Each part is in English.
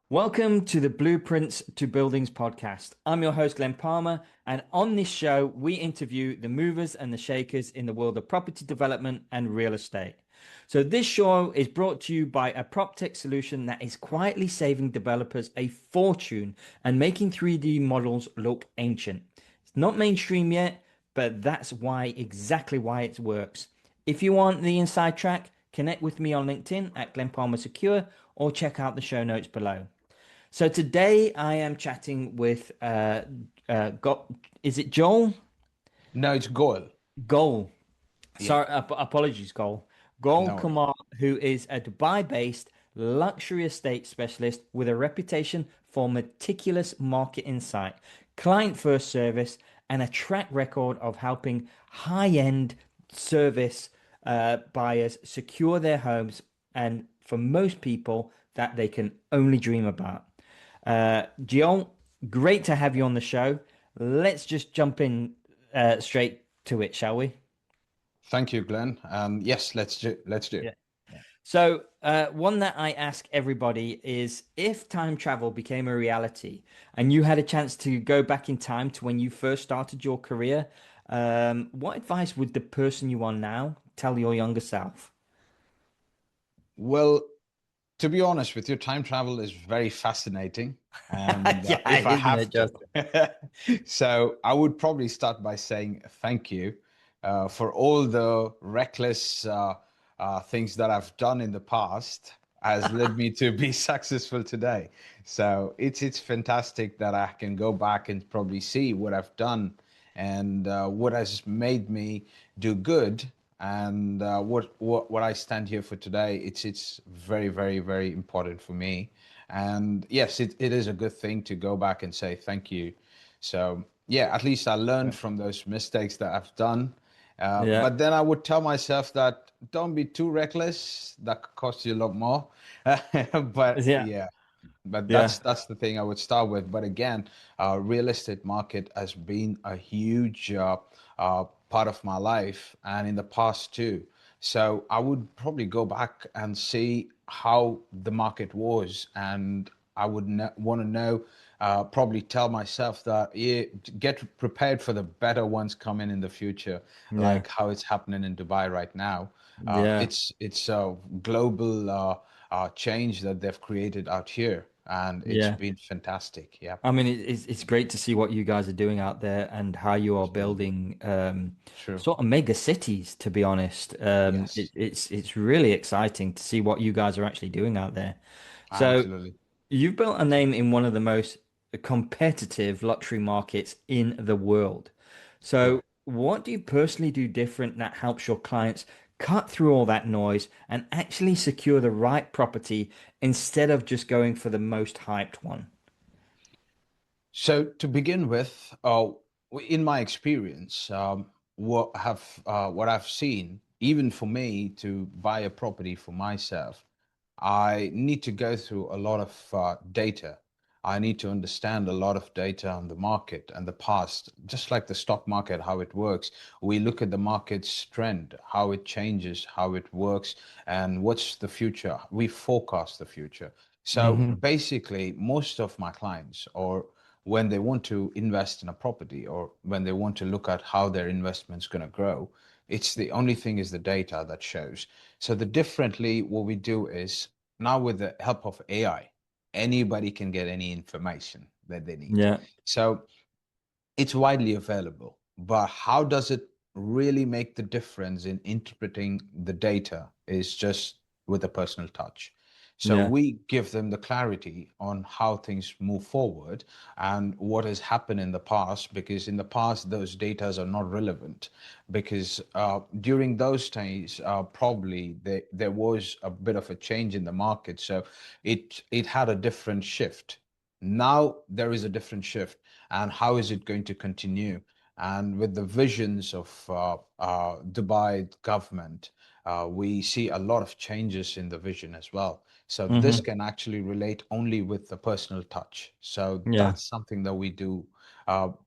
Welcome to the Blueprints to Buildings podcast. I'm your host, Glen Palmer, and on this show, we interview the movers and the shakers in the world of property development and real estate. So, this show is brought to you by a prop tech solution that is quietly saving developers a fortune and making 3D models look ancient. It's not mainstream yet, but that's exactly why it works. If you want the inside track, connect with me on LinkedIn at Glen Palmer Secure or check out the show notes below. So today I am chatting with is it Joel? No, it's Goel. Goal. Yeah, Sorry, apologies, Goal. Goel no worries. Kumar, who is a Dubai-based luxury estate specialist with a reputation for meticulous market insight, client-first service, and a track record of helping high-end service buyers secure their homes, and for most people that they can only dream about. Gio, great to have you on the show. Let's just jump in straight to it, shall we? Thank you, Glenn. Yes, let's do. Yeah. So, one that I ask everybody is if time travel became a reality and you had a chance to go back in time to when you first started your career, what advice would the person you are now tell your younger self? Well, to be honest with you, time travel is very fascinating, and Yeah, if I isn't it have just? to, so I would probably start by saying thank you for all the reckless things that I've done in the past has led me to be successful today. So it's fantastic that I can go back and probably see what I've done and what has made me do good and what I stand here for today. It's very very important for me, and yes, it is a good thing to go back and say thank you. So yeah, at least I learned from those mistakes that I've done. Yeah, But then I would tell myself that don't be too reckless. That could cost you a lot more. But yeah, yeah, but yeah, that's the thing I would start with. But again, real estate market has been a huge part of my life and in the past too. So I would probably go back and see how the market was, and I would want to know, probably tell myself that yeah, get prepared for the better ones coming in the future, yeah, like how it's happening in Dubai right now. yeah. It's a global change that they've created out here, and it's Yeah. been fantastic. Yeah, I mean, it's great to see what you guys are doing out there and how you are absolutely building true. sort of mega cities, to be honest. Yes, It's really exciting to see what you guys are actually doing out there. So absolutely. you've built a name in one of the most competitive luxury markets in the world. So, Correct. what do you personally do different that helps your clients cut through all that noise and actually secure the right property instead of just going for the most hyped one? So to begin with, in my experience, what I've seen, even for me to buy a property for myself, I need to go through a lot of data. I need to understand a lot of data on the market and the past, just like the stock market, how it works. We look at the market's trend, how it changes, how it works, and what's the future. We forecast the future. So Hmm. basically, most of my clients, or when they want to invest in a property, or when they want to look at how their investment's going to grow, it's the only thing is the data that shows. So the differently, what we do is now with the help of AI, anybody can get any information that they need. Yeah. So it's widely available, but how does it really make the difference in interpreting the data is just with a personal touch. So Yeah. we give them the clarity on how things move forward and what has happened in the past, because in the past those data are not relevant, because during those days probably there was a bit of a change in the market, so it had a different shift. Now there is a different shift, and how is it going to continue? And with the visions of Dubai government, we see a lot of changes in the vision as well. So this Hmm. can actually relate only with the personal touch. So Yeah. that's something that we do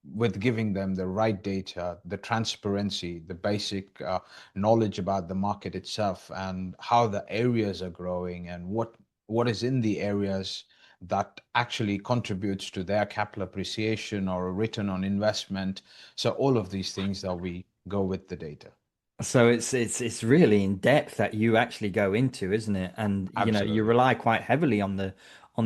with giving them the right data, the transparency, the basic knowledge about the market itself and how the areas are growing and what is in the areas that actually contributes to their capital appreciation or a return on investment. So all of these things that we go with the data. So it's really in depth that you actually go into, isn't it? And you Absolutely. rely quite heavily on the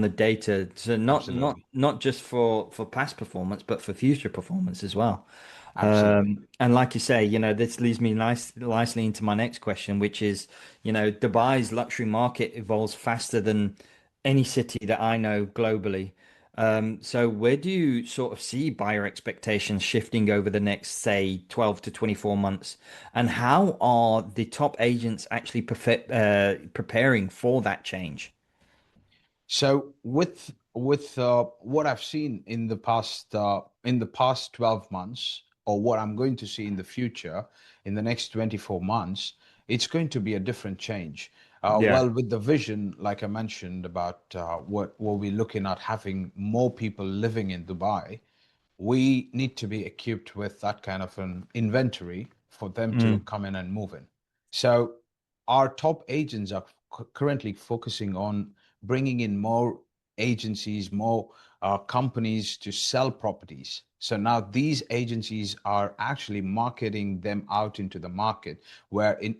data to Absolutely. not just for past performance, but for future performance as well. Absolutely. And like you say, this leads me nicely into my next question, which is, Dubai's luxury market evolves faster than any city that I know globally. So where do you sort of see buyer expectations shifting over the next, say, 12 to 24 months? And how are the top agents actually preparing for that change? So with what I've seen in the past 12 months, or what I'm going to see in the future in the next 24 months, it's going to be a different change. Yeah. Well, with the vision, like I mentioned about what we're looking at, having more people living in Dubai, we need to be equipped with that kind of an inventory for them to Mm. come in and move in. So our top agents are currently focusing on bringing in more agencies, more companies to sell properties. So now these agencies are actually marketing them out into the market,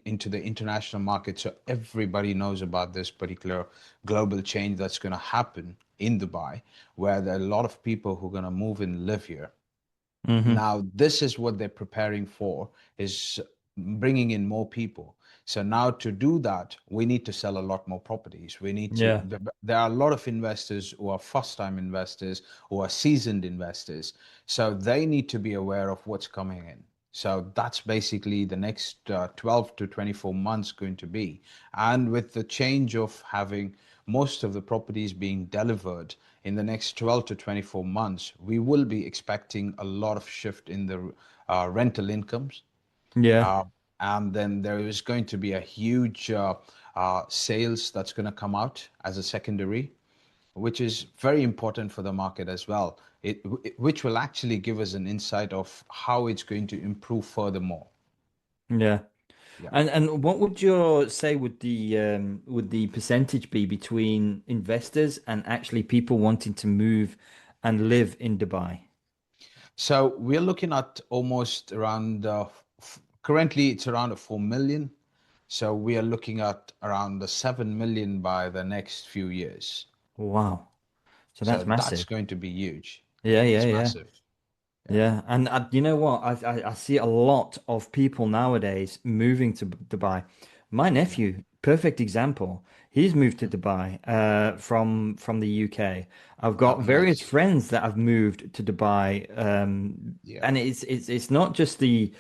into the international market. So everybody knows about this particular global change that's going to happen in Dubai, where there are a lot of people who are going to move and live here. Hmm. Now, this is what they're preparing for, is bringing in more people. So now to do that, we need to sell a lot more properties. Yeah. There are a lot of investors who are first-time investors, who are seasoned investors. So they need to be aware of what's coming in. So that's basically the next 12 to 24 months going to be. And with the change of having most of the properties being delivered in the next 12 to 24 months, we will be expecting a lot of shift in the rental incomes. Yeah. Uh, and then there is going to be a huge sales that's going to come out as a secondary, which is very important for the market as well. Which will actually give us an insight of how it's going to improve furthermore. Yeah. Yeah. And what would you say would the percentage be between investors and actually people wanting to move and live in Dubai? So we're looking at almost around, currently it's around a 4 million. So we are looking at around the 7 million by the next few years. Wow. So So that's that's massive. going to be huge. Yeah, yeah, It's yeah. massive. Yeah. Yeah, and you know what? I see a lot of people nowadays moving to Dubai. My Yeah. nephew, perfect example. He's moved to Mhm. Dubai from the UK. I've got Oh, various nice. friends that have moved to Dubai, Yeah. and it's not just the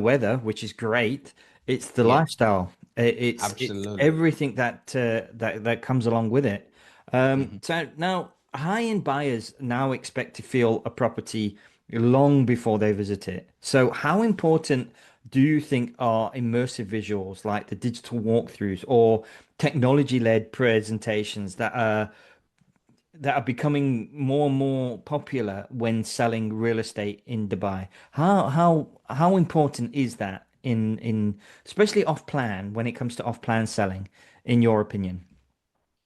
weather, which is great. It's the Yeah. lifestyle. It's Absolutely. everything that comes along with it. Hmm. So now high-end buyers now expect to feel a property long before they visit it. So how important do you think are immersive visuals like the digital walkthroughs or technology-led presentations that are becoming more and more popular when selling real estate in Dubai? How important is that in especially off plan when it comes to off plan selling, in your opinion?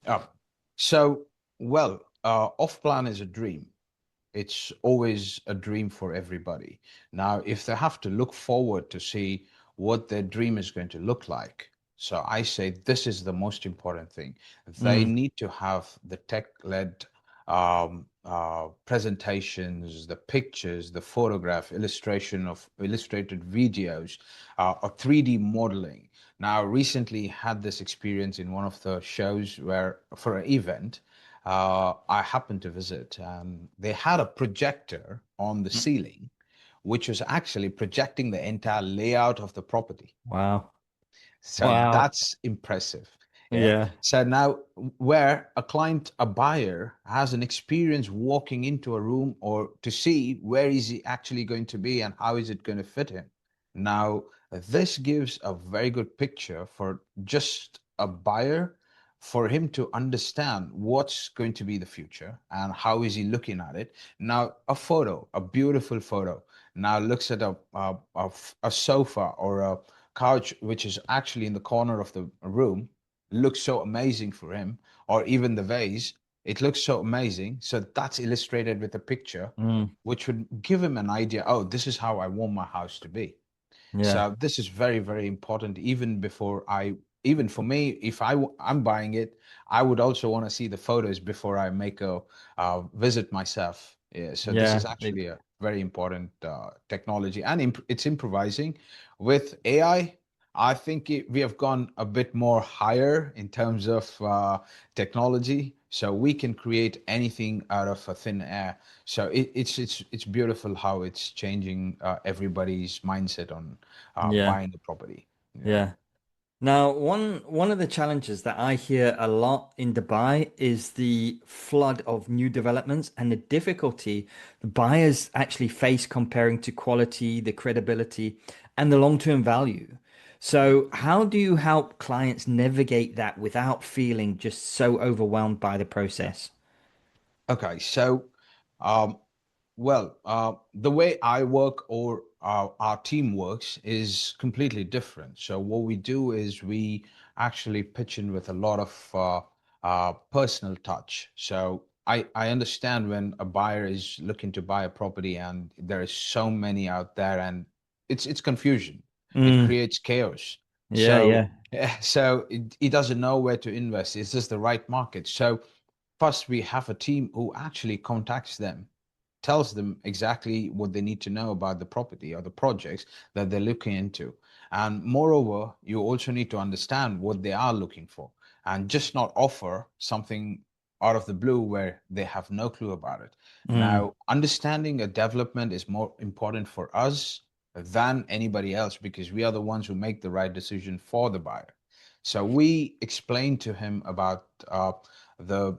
Oh, so, well, off plan is a dream. It's always a dream for everybody. Now, if they have to look forward to see what their dream is going to look like, so I say this is the most important thing. They Mm, need to have the tech-led presentations, the pictures, the photograph, illustration of illustrated videos, or 3D modeling. Now, recently had this experience in one of the shows where for an event I happened to visit. They had a projector on the mm. ceiling, which was actually projecting the entire layout of the property. Wow. So Wow. that's impressive. Yeah. Yeah. So now, where a client, a buyer, has an experience walking into a room or to see where is he actually going to be and how is it going to fit him. Now, this gives a very good picture for just a buyer, for him to understand what's going to be the future and how is he looking at it. Now, a photo, a beautiful photo, now looks at a sofa or a couch, which is actually in the corner of the room, looks so amazing for him, or even the vase. It looks so amazing. So that's illustrated with a picture, Mm, which would give him an idea. Oh, this is how I want my house to be. yeah. So this is very, very important. Even for me, if I'm buying it, I would also want to see the photos before I make a visit myself. Yeah. So this Yeah. is actually a very important technology, and it's improvising with AI. I think we have gone a bit more higher in terms of technology, so we can create anything out of a thin air. So it's beautiful how it's changing everybody's mindset on Yeah. buying the property. Yeah. Yeah. Now, one of the challenges that I hear a lot in Dubai is the flood of new developments and the difficulty the buyers actually face comparing to quality, the credibility, and the long-term value. So, how do you help clients navigate that without feeling just so overwhelmed by the process? Okay, so um, the way I work or our team works is completely different. So what we do is we actually pitch in with a lot of personal touch. So I understand when a buyer is looking to buy a property and there is so many out there and it's confusion. It Mm, creates chaos. yeah, So yeah. so he doesn't know where to invest. Is this the right market? So first, we have a team who actually contacts them, tells them exactly what they need to know about the property or the projects that they're looking into. And moreover, you also need to understand what they are looking for and just not offer something out of the blue where they have no clue about it. Mm, Now, understanding a development is more important for us than anybody else because we are the ones who make the right decision for the buyer. So we explain to him about the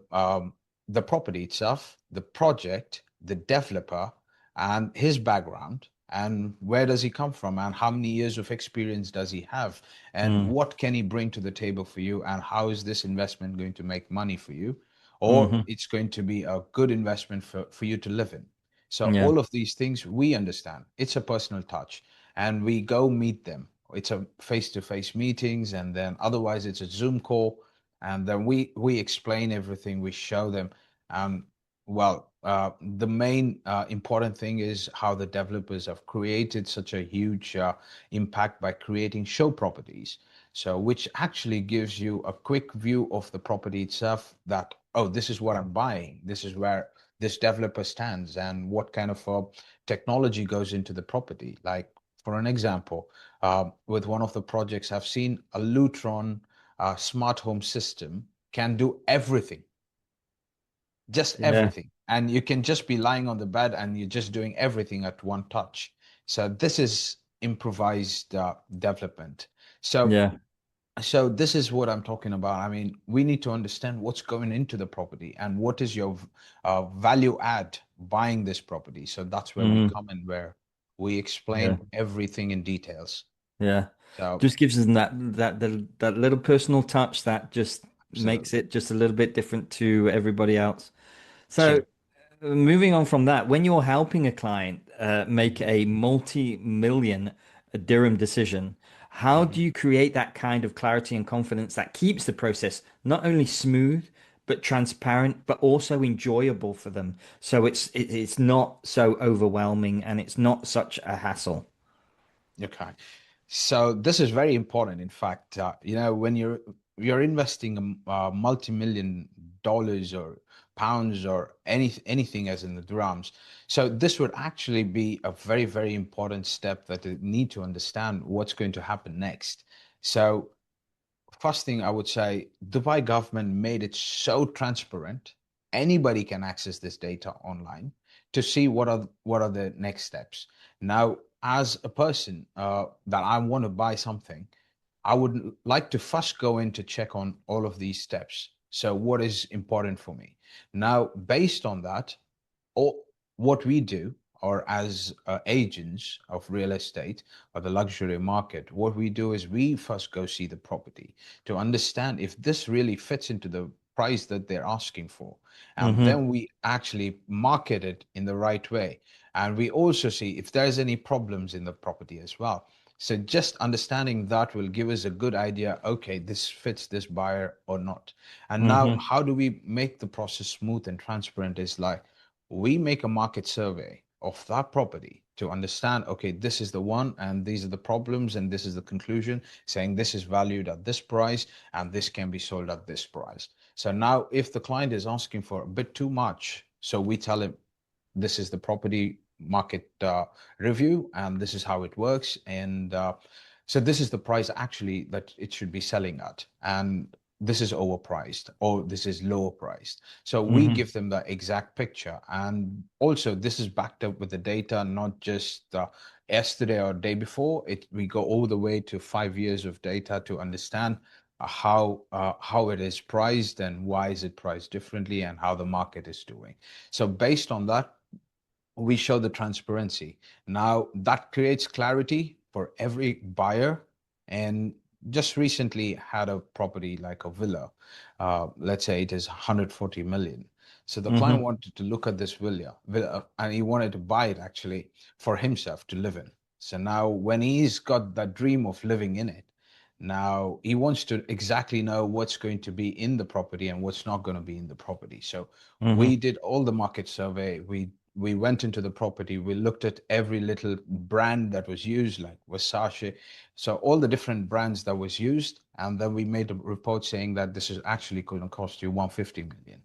the property itself, the project, the developer, and his background, and where does he come from, and how many years of experience does he have, and mm, what can he bring to the table for you, and how is this investment going to make money for you, or hmm. it's going to be a good investment for you to live in. So Yeah, all of these things we understand. It's a personal touch, and we go meet them. It's a face-to-face meetings, and then otherwise it's a Zoom call, and then we explain everything, we show them. The main important thing is how the developers have created such a huge impact by creating show properties, so which actually gives you a quick view of the property itself, that oh, this is what I'm buying, this is where this developer stands, and what kind of technology goes into the property. Like for an example, with one of the projects I've seen, a Lutron smart home system can do everything, just yeah, everything. And you can just be lying on the bed and you're just doing everything at one touch. So this is improvised development. So yeah. so this is what I'm talking about. I mean, we need to understand what's going into the property and what is your value add buying this property. So that's where we Mm, come in, where we yeah. explain everything in details. Yeah. So Just gives us that little personal touch that just makes absolutely it just a little bit different to everybody else. So true. moving on from that, when you're helping a client make a multi-million dirham decision, how Mhm. do you create that kind of clarity and confidence that keeps the process not only smooth but transparent, but also enjoyable for them? So it's not so overwhelming and it's not such a hassle. Okay. So this is very important. In fact, when you're investing multi-million dollars or pounds or anything as in the dirhams, so this would actually be a very, very important step that you need to understand what's going to happen next. So first thing I would say, Dubai government made it so transparent. Anybody can access this data online to see what are the next steps. Now, as a person that I want to buy something, I would like to first go in to check on all of these steps. So, what is important for me? Now, based on that, or what we do, or as agents of real estate or the luxury market, what we do is we first go see the property to understand if this really fits into the price that they're asking for. And Hmm. then we actually market it in the right way. And we also see if there's any problems in the property as well. So just understanding that will give us a good idea, okay, this fits this buyer or not. And now Hmm. how do we make the process smooth and transparent is like we make a market survey of that property to understand, okay, this is the one and these are the problems and this is the conclusion saying this is valued at this price and this can be sold at this price. So now if the client is asking for a bit too much, so we tell him this is the property market review and this is how it works, and so this is the price actually that it should be selling at, and this is overpriced or this is lower priced. So we Hmm. give them the exact picture, and also this is backed up with the data, not just yesterday or day before it. We go all the way to 5 years of data to understand how it is priced and why is it priced differently and how the market is doing. So based on that, we show the transparency. Now that creates clarity for every buyer. And just recently had a property like a villa. Let's say it is 140 million. So the client Hmm. wanted to look at this villa and he wanted to buy it actually for himself to live in. So now when he's got that dream of living in it, now he wants to exactly know what's going to be in the property and what's not going to be in the property. So we Hmm. did all the market survey. We went into the property, we looked at every little brand that was used, like Versace, so all the different brands that was used, and then we made a report saying that this is actually going to cost you 150 million,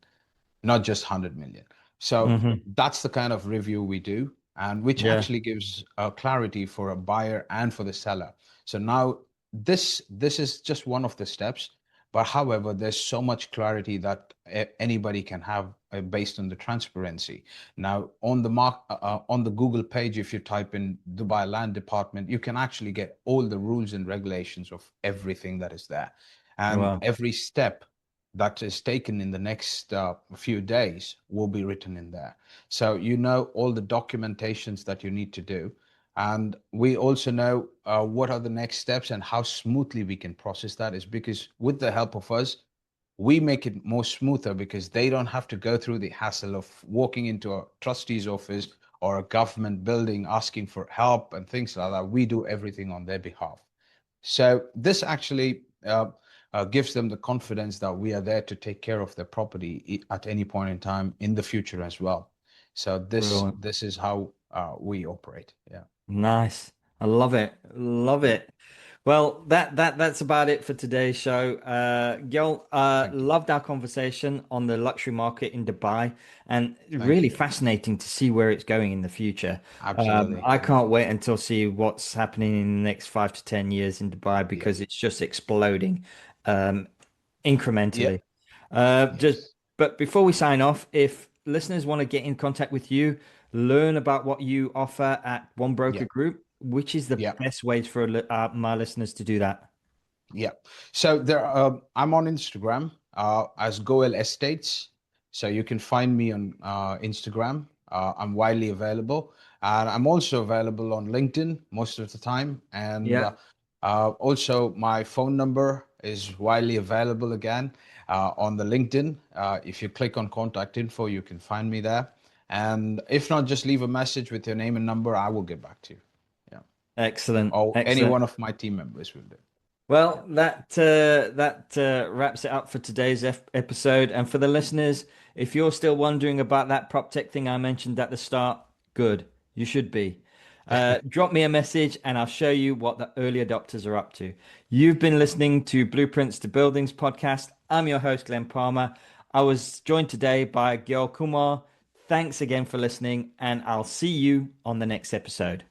not just 100 million. So Hmm. that's the kind of review we do, and which Yeah. actually gives clarity for a buyer and for the seller. So now this is just one of the steps, but however, there's so much clarity that anybody can have based on the transparency. Now on the Google page, if you type in Dubai Land Department, you can actually get all the rules and regulations of everything that is there, and Wow. every step that is taken in the next few days will be written in there. So you know all the documentations that you need to do. And we also know what are the next steps and how smoothly we can process that is because with the help of us, we make it more smoother because they don't have to go through the hassle of walking into a trustee's office or a government building asking for help and things like that. We do everything on their behalf. So this actually gives them the confidence that we are there to take care of their property at any point in time in the future as well. So this Brilliant. this is how we operate. Yeah. Nice. I love it. Love Yeah. it. Well, that's about it for today's show. Gil, Thank you. loved our conversation on the luxury market in Dubai, and Thank really you. fascinating to see where it's going in the future. Absolutely. I can't wait Absolutely. until see what's happening in the next 5 to 10 years in Dubai Yeah. because it's just exploding um, Yeah. incrementally. Just, Yes. but before we sign off, if listeners want to get in contact with you, learn about what you offer at One Broker Yeah. Group, which is the Yeah. best way for my listeners to do that? Yeah. So I'm on Instagram as Goel Estates. So you can find me on Instagram. I'm widely available, and I'm also available on LinkedIn most of the time. And Yeah, also my phone number is widely available again on the LinkedIn. If you click on contact info, you can find me there. And if not, just leave a message with your name and number. I will get back to you. Yeah. excellent, Or any excellent. one of my team members will do. Yeah. Well, that wraps it up for today's episode. And for the listeners, if you're still wondering about that prop tech thing I mentioned at the start, good, you should be. Drop me a message and I'll show you what the early adopters are up to. You've been listening to Blueprints to Buildings podcast. I'm your host, Glen Palmer. I was joined today by Goel Kumar. Thanks again for listening, and I'll see you on the next episode.